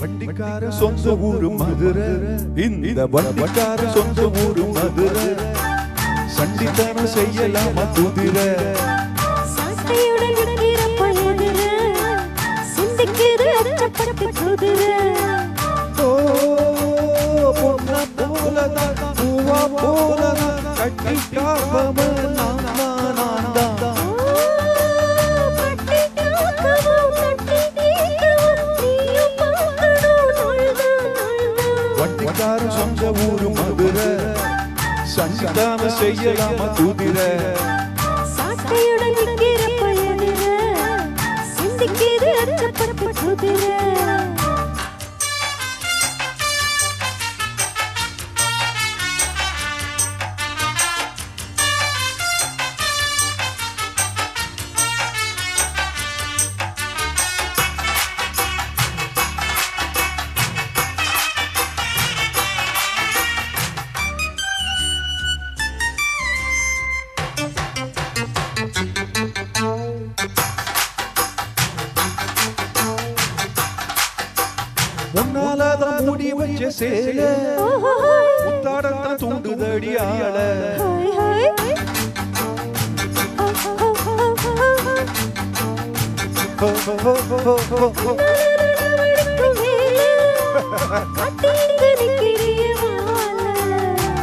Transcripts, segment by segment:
வண்டிக்கார சொந்த ஊரு மதுரை, இந்த வண்டிக்கார சொந்த ஊரு மதுரை, சண்டித்தனம் செய்யலாமா குதிரை, சாட்டையுடன் இருக்கிற பழகுற, சிந்திக்கிற அச்சப்பட்டு குதிரை. பொன்ன போலதான் பூவா போலதான் கட்டிக்காம வண்டிக்கார சொந்த ஊரு மதுரை, சண்டித்தனம் செய்யலாமா குதிரை, சாட்டையுடன் இருக்கிற பழகுற, சிந்திக்கிற அச்சப்பட்டு குதிரை. முன்னாலதான் மூடி வச்ச சேல முத்தாடத்தான் தூண்டுதடி ஆள,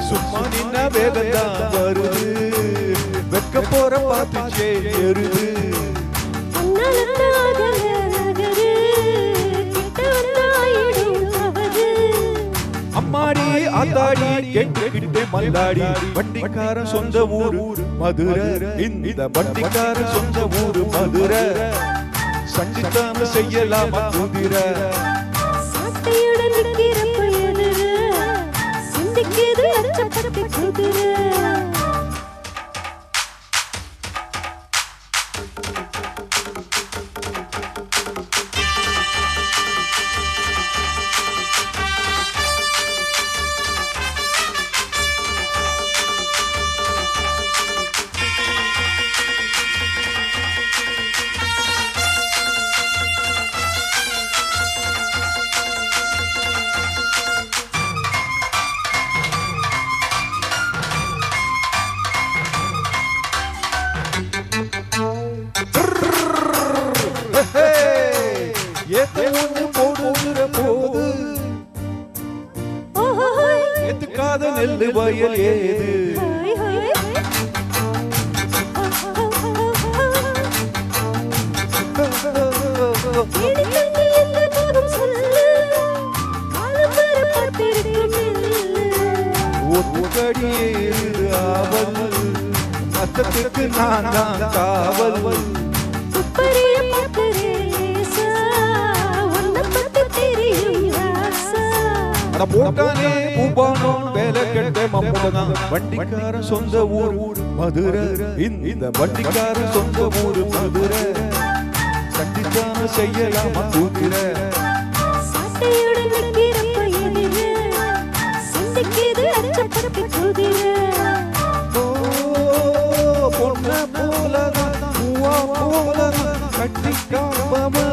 சும்மா நின்ன வேகத்தான் வருது, வெக்க போற பார்த்து எருது, அம்மாடி ஆத்தாடி கேட்டுக்கிட்டே மல்லாடி, வண்டிக்கார சொந்த ஊரு மதுரை, இந்த வண்டிக்கார சொந்த ஊரு மதுரை, சண்டித்தனம் செய்யலாமா குதிரை, சாட்டையுடன் இருக்கிற பழகுற, சிந்திக்கிற அச்சப்பட்டு குதிரை. போடுகிற போது எத்துக்காத நெல்லு வயல் ஏது, ஒத்துக்கடியே ஆவல், மத்தத்துக்கு நான் தான் காவல், போட்டானே பூபானோ வேலை கெட்ட மம்பதான், வண்டிக்கார சொந்த ஊர் மதுரை, இந்த வண்டிக்கார சொந்த ஊர் மதுரை, சண்டித்தனம் செய்யலாமா குதிரை, சாட்டையுடன் இருக்கிற பழகுற, சிந்திக்கிற அச்சப்பட்டு குதிரை. பொன்ன போலதான் பூவா போலதான் கட்டிக்காம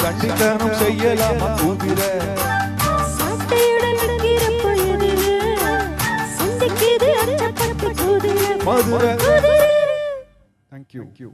சண்டித்தனம் செய்யலாமா குதிரை, சாட்டையுடன் இருக்கிற பழகுற, சிந்திக்கிற அச்சப்பட்டு குதிரை. மதுரை. Thank you.